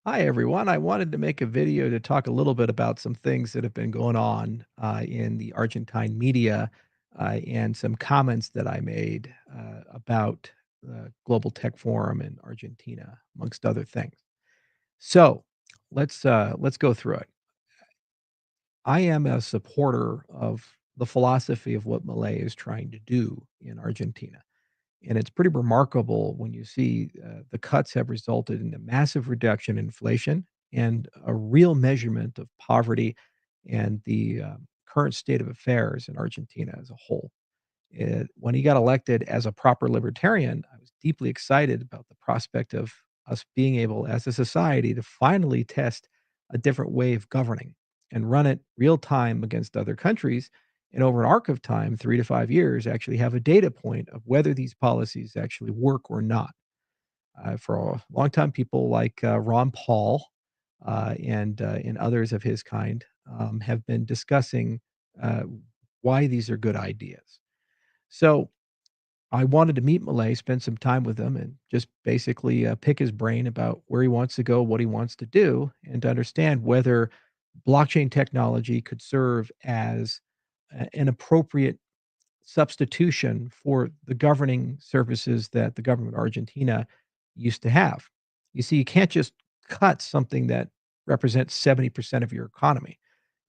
Hi, everyone. I wanted to make a video to talk a little bit about some things that have been going on in the Argentine media and some comments that I made about the Global Tech Forum in Argentina, amongst other things. So let's go through it. I am a supporter of the philosophy of what Milei is trying to do in Argentina. And it's pretty remarkable when you see the cuts have resulted in a massive reduction in inflation and a real measurement of poverty and the current state of affairs in Argentina as a whole. When he got elected as a proper libertarian, I was deeply excited about the prospect of us being able, as a society, to finally test a different way of governing and run it real time against other countries. And over an arc of time, 3 to 5 years, actually have a data point of whether these policies actually work or not. For a long time, people like Ron Paul and others of his kind have been discussing uh, why these are good ideas. So I wanted to meet Millet, spend some time with him, and just basically pick his brain about where he wants to go, what he wants to do, and to understand whether blockchain technology could serve as an appropriate substitution for the governing services that the government of Argentina used to have. You see, you can't just cut something that represents 70% of your economy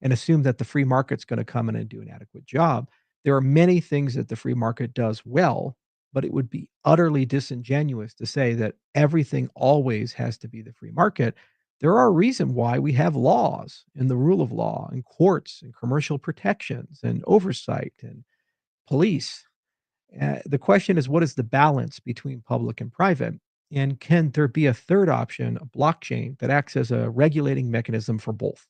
and assume that the free market's going to come in and do an adequate job. There are many things that the free market does well, but it would be utterly disingenuous to say that everything always has to be the free market. There are a reason why we have laws and the rule of law and courts and commercial protections and oversight and police. The question is, what is the balance between public and private? And can there be a third option, a blockchain, that acts as a regulating mechanism for both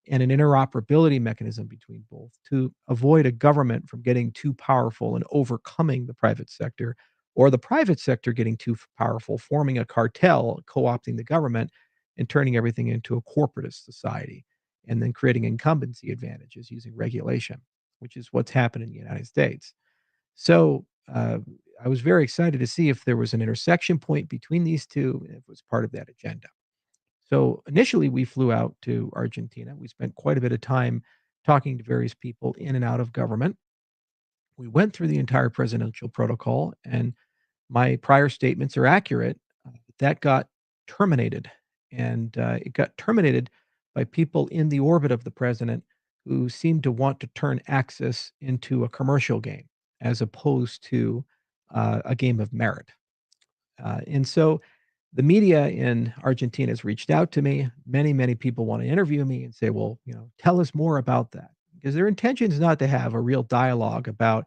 and an interoperability mechanism between both to avoid a government from getting too powerful and overcoming the private sector, or the private sector getting too powerful, forming a cartel, co opting the government, and turning everything into a corporatist society, and then creating incumbency advantages using regulation, which is what's happened in the United States. So, I was very excited to see if there was an intersection point between these 2, and if it was part of that agenda. So, initially, we flew out to Argentina. We spent quite a bit of time talking to various people in and out of government. We went through the entire presidential protocol, and my prior statements are accurate. That got terminated, and it got terminated by people in the orbit of the president who seemed to want to turn Axis into a commercial game as opposed to a game of merit. And so the media in Argentina has reached out to me. Many, many people want to interview me and say, well, tell us more about that. Because their intention is not to have a real dialogue about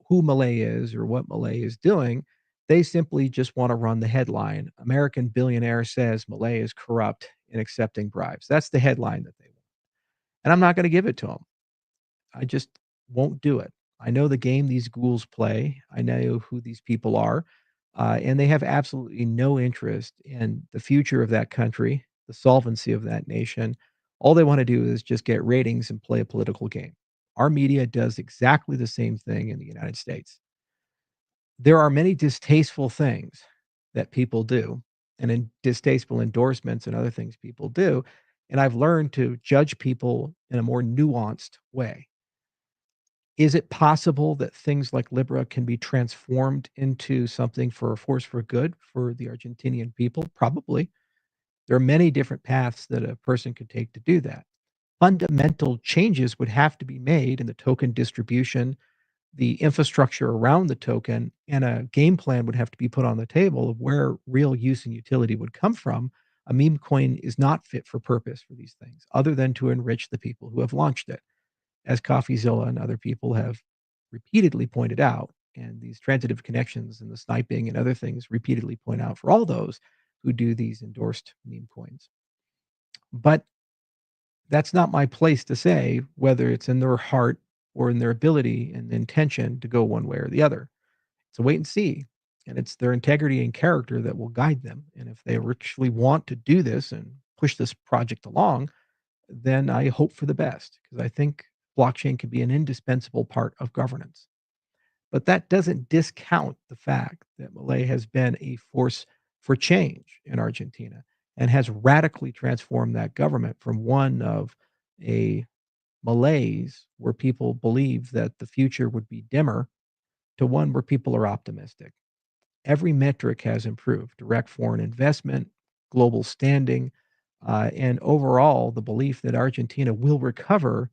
who Malay is or what Malay is doing. They simply just want to run the headline. American billionaire says Malay is corrupt in accepting bribes. That's the headline that they want. And I'm not going to give it to them. I just won't do it. I know the game these ghouls play. I know who these people are. And they have absolutely no interest in the future of that country, the solvency of that nation. All they want to do is just get ratings and play a political game. Our media does exactly the same thing in the United States. There are many distasteful things that people do, and distasteful endorsements and other things people do, and I've learned to judge people in a more nuanced way. Is it possible that things like Libra can be transformed into something for a force for good for the Argentinian people? Probably. There are many different paths that a person could take to do that. Fundamental changes would have to be made in the token distribution, the infrastructure around the token, and a game plan would have to be put on the table of where real use and utility would come from. A meme coin is not fit for purpose for these things, other than to enrich the people who have launched it, as CoffeeZilla and other people have repeatedly pointed out. And these transitive connections and the sniping and other things repeatedly point out for all those who do these endorsed meme coins. But that's not my place to say whether it's in their heart or in their ability and intention to go one way or the other. It's a wait and see. And it's their integrity and character that will guide them. And if they actually want to do this and push this project along, then I hope for the best because I think blockchain can be an indispensable part of governance. But that doesn't discount the fact that Malay has been a force for change in Argentina. and has radically transformed that government from one of a malaise where people believe that the future would be dimmer to one where people are optimistic. Every metric has improved: direct foreign investment, global standing, and overall, the belief that Argentina will recover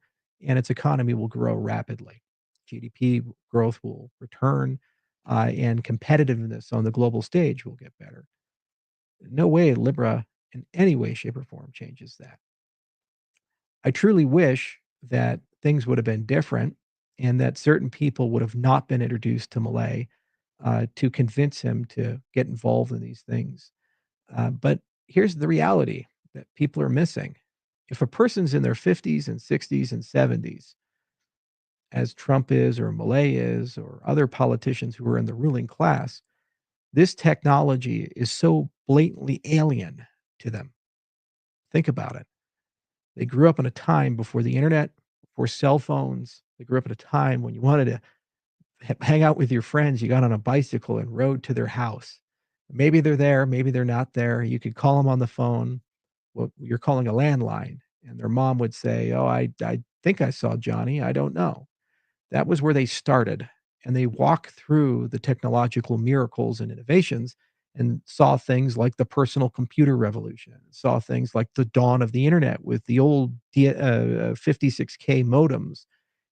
and its economy will grow rapidly. GDP growth will return, and competitiveness on the global stage will get better. No way Libra in any way, shape, or form changes that. I truly wish that things would have been different and that certain people would have not been introduced to Malay to convince him to get involved in these things. But here's the reality that people are missing. If a person's in their 50s and 60s and 70s, as Trump is, or Malay is, or other politicians who are in the ruling class, this technology is so blatantly alien to them. Think about it. They grew up in a time before the internet, before cell phones. They grew up at a time when you wanted to hang out with your friends. You got on a bicycle and rode to their house. Maybe they're there, maybe they're not there. You could call them on the phone. Well, you're calling a landline, and their mom would say, "Oh, I think I saw Johnny. I don't know." That was where they started, and they walked through the technological miracles and innovations and saw things like the personal computer revolution, saw things like the dawn of the internet with the old 56K modems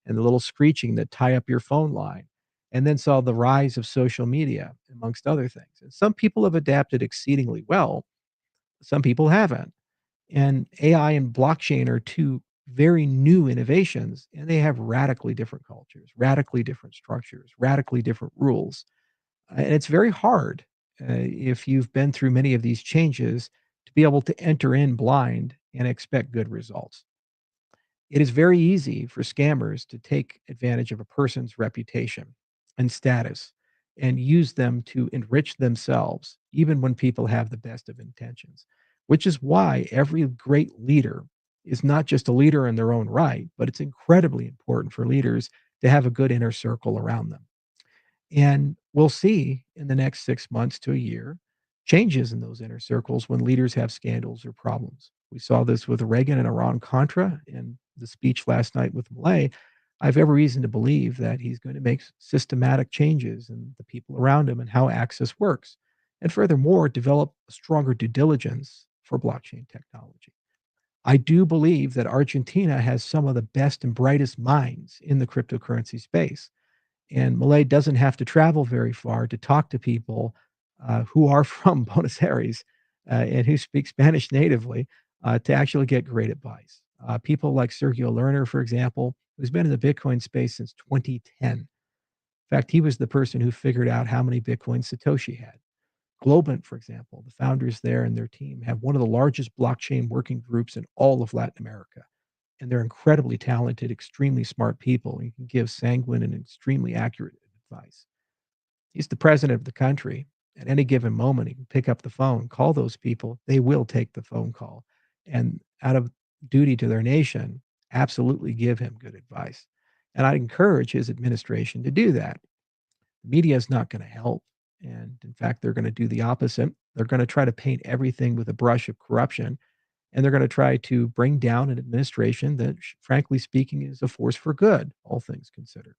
and the little screeching that tie up your phone line, and then saw the rise of social media, amongst other things. And some people have adapted exceedingly well, some people haven't. And AI and blockchain are two very new innovations, and they have radically different cultures, radically different structures, radically different rules. And it's very hard, if you've been through many of these changes, to be able to enter in blind and expect good results. It is very easy for scammers to take advantage of a person's reputation and status and use them to enrich themselves, even when people have the best of intentions, which is why every great leader is not just a leader in their own right, but it's incredibly important for leaders to have a good inner circle around them. And we'll see in the next 6 months to a year changes in those inner circles when leaders have scandals or problems. We saw this with Reagan and Iran-Contra and the speech last night with Milei. I have every reason to believe that he's going to make systematic changes in the people around him and how access works. And furthermore, develop stronger due diligence for blockchain technology. I do believe that Argentina has some of the best and brightest minds in the cryptocurrency space. And Malay doesn't have to travel very far to talk to people who are from Buenos Aires and who speak Spanish natively to actually get great advice. People like Sergio Lerner, for example, who's been in the Bitcoin space since 2010. In fact, he was the person who figured out how many Bitcoins Satoshi had. Globant, for example, the founders there and their team have one of the largest blockchain working groups in all of Latin America, and they're incredibly talented, extremely smart people, and can give sanguine and extremely accurate advice. He's the president of the country. At any given moment, he can pick up the phone, call those people. They will take the phone call. And out of duty to their nation, absolutely give him good advice. And I'd encourage his administration to do that. The media is not going to help. And in fact, they're going to do the opposite. They're going to try to paint everything with a brush of corruption, and they're going to try to bring down an administration that, frankly speaking, is a force for good, all things considered.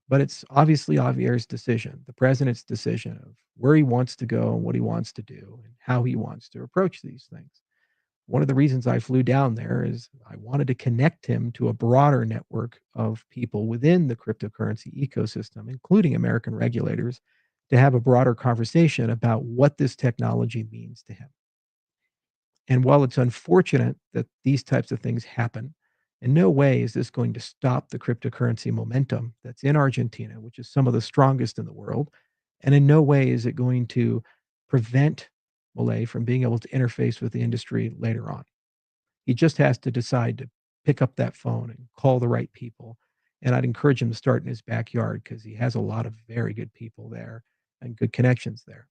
But it's obviously Javier's decision, the president's decision of where he wants to go and what he wants to do and how he wants to approach these things. One of the reasons I flew down there is I wanted to connect him to a broader network of people within the cryptocurrency ecosystem, including American regulators, to have a broader conversation about what this technology means to him. And while it's unfortunate that these types of things happen, in no way is this going to stop the cryptocurrency momentum that's in Argentina, which is some of the strongest in the world. And in no way is it going to prevent Malay from being able to interface with the industry later on. He just has to decide to pick up that phone and call the right people. And I'd encourage him to start in his backyard because he has a lot of very good people there and good connections there.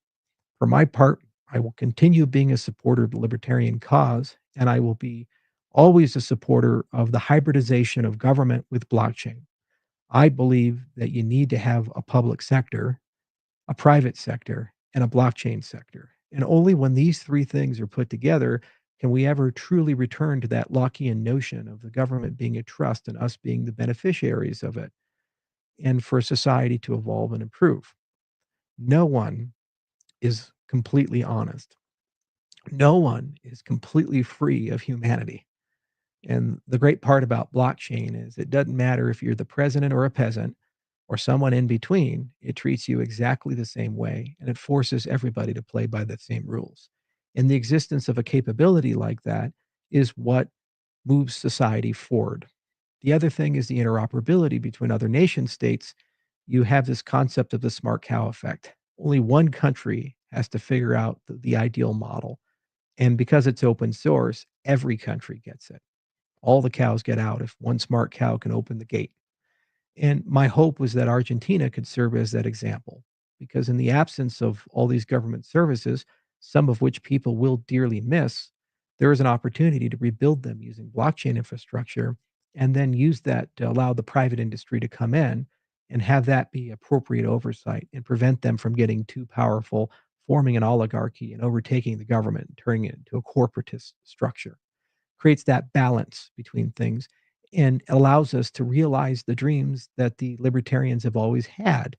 For my part, I will continue being a supporter of the libertarian cause, and I will be always a supporter of the hybridization of government with blockchain. I believe that you need to have a public sector, a private sector, and a blockchain sector. And only when these three things are put together can we ever truly return to that Lockean notion of the government being a trust and us being the beneficiaries of it, and for society to evolve and improve. No one is completely honest. No one is completely free of humanity. And the great part about blockchain is it doesn't matter if you're the president or a peasant or someone in between, it treats you exactly the same way and it forces everybody to play by the same rules. And the existence of a capability like that is what moves society forward. The other thing is the interoperability between other nation states. You have this concept of the smart cow effect. Only one country has to figure out the ideal model. And because it's open source, every country gets it. All the cows get out if one smart cow can open the gate. And my hope was that Argentina could serve as that example, because in the absence of all these government services, some of which people will dearly miss, there is an opportunity to rebuild them using blockchain infrastructure and then use that to allow the private industry to come in and have that be appropriate oversight and prevent them from getting too powerful, forming an oligarchy and overtaking the government and turning it into a corporatist structure. Creates that balance between things and allows us to realize the dreams that the libertarians have always had,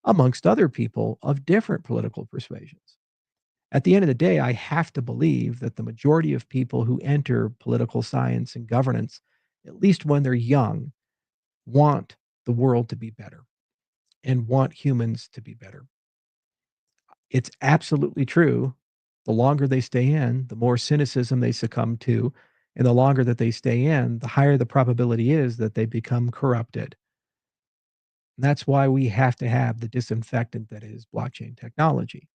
amongst other people of different political persuasions. At the end of the day, I have to believe that the majority of people who enter political science and governance, at least when they're young, want the world to be better and want humans to be better. It's absolutely true. The longer they stay in, the more cynicism they succumb to, and the longer that they stay in, the higher the probability is that they become corrupted. And that's why we have to have the disinfectant that is blockchain technology.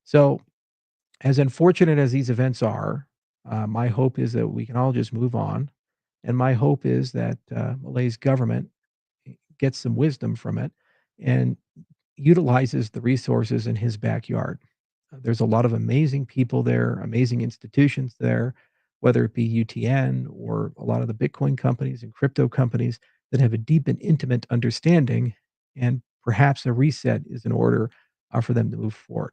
So, as unfortunate as these events are, my hope is that we can all just move on. And my hope is that Malay's government gets some wisdom from it and utilizes the resources in his backyard. There's a lot of amazing people there, amazing institutions there, whether it be UTN or a lot of the Bitcoin companies and crypto companies that have a deep and intimate understanding, and perhaps a reset is in order for them to move forward.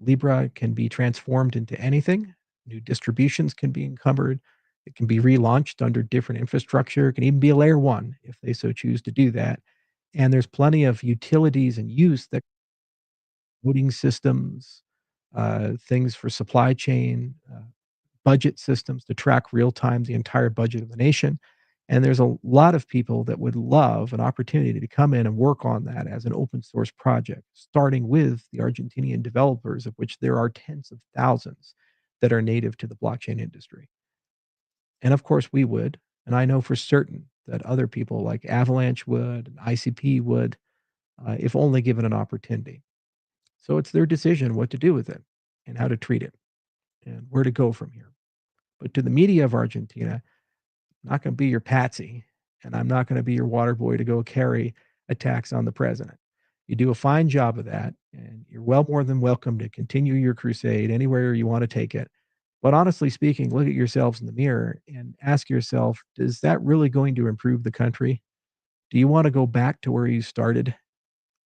Libra can be transformed into anything. New distributions can be encumbered. It can be relaunched under different infrastructure. It can even be a layer one if they so choose to do that. And there's plenty of utilities and use that voting systems, things for supply chain, budget systems to track real time the entire budget of the nation. And there's a lot of people that would love an opportunity to come in and work on that as an open source project, starting with the Argentinian developers, of which there are tens of thousands that are native to the blockchain industry. And of course, we would. And I know for certain that other people like Avalanche would and ICP would, if only given an opportunity. So it's their decision what to do with it and how to treat it and where to go from here. But to the media of Argentina, I'm not going to be your patsy, and I'm not going to be your water boy to go carry attacks on the president. You do a fine job of that, and you're well more than welcome to continue your crusade anywhere you want to take it. But honestly speaking, look at yourselves in the mirror and ask yourself, is that really going to improve the country? Do you want to go back to where you started?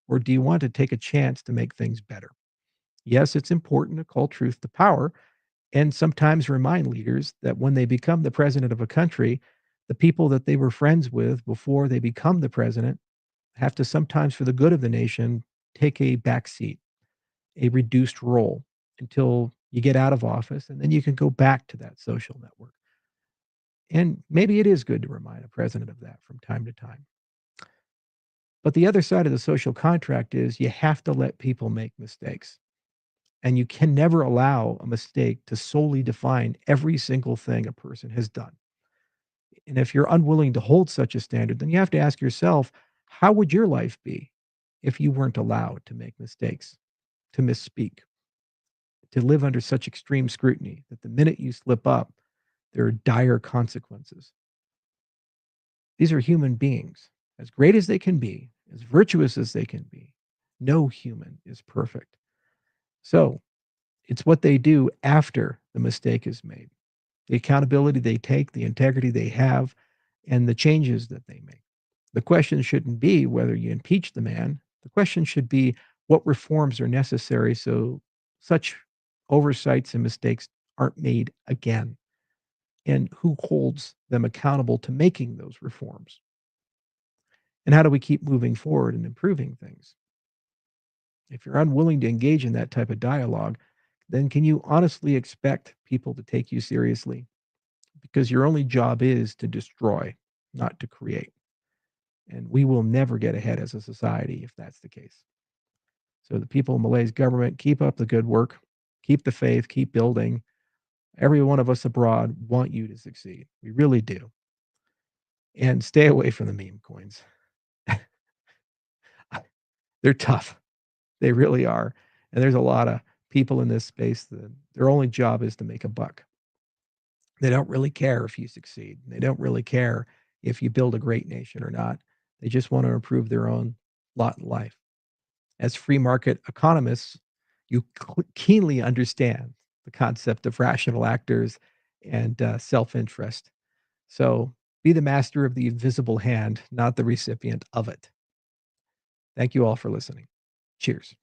Or do you want to take a chance to make things better? Yes, it's important to call truth to power and sometimes remind leaders that when they become the president of a country, the people that they were friends with before they become the president have to sometimes, for the good of the nation, take a back seat, a reduced role until you get out of office, and then you can go back to that social network. And maybe it is good to remind a president of that from time to time. But the other side of the social contract is you have to let people make mistakes. And you can never allow a mistake to solely define every single thing a person has done. And if you're unwilling to hold such a standard, then you have to ask yourself, how would your life be if you weren't allowed to make mistakes, to misspeak, to live under such extreme scrutiny that the minute you slip up, there are dire consequences? These are human beings, as great as they can be, as virtuous as they can be. No human is perfect. So it's what they do after the mistake is made, the accountability they take, the integrity they have, and the changes that they make. The question shouldn't be whether you impeach the man. The question should be what reforms are necessary so such oversights and mistakes aren't made again, and who holds them accountable to making those reforms? And how do we keep moving forward and improving things? If you're unwilling to engage in that type of dialogue, then can you honestly expect people to take you seriously? Because your only job is to destroy, not to create. And we will never get ahead as a society if that's the case. So the people of Malay's government, keep up the good work, keep the faith, keep building. Every one of us abroad want you to succeed. We really do. And stay away from the meme coins. They're tough. They really are. And there's a lot of people in this space that their only job is to make a buck. They don't really care if you succeed. They don't really care if you build a great nation or not. They just want to improve their own lot in life. As free market economists, you keenly understand the concept of rational actors and self interest. So be the master of the invisible hand, not the recipient of it. Thank you all for listening. Cheers.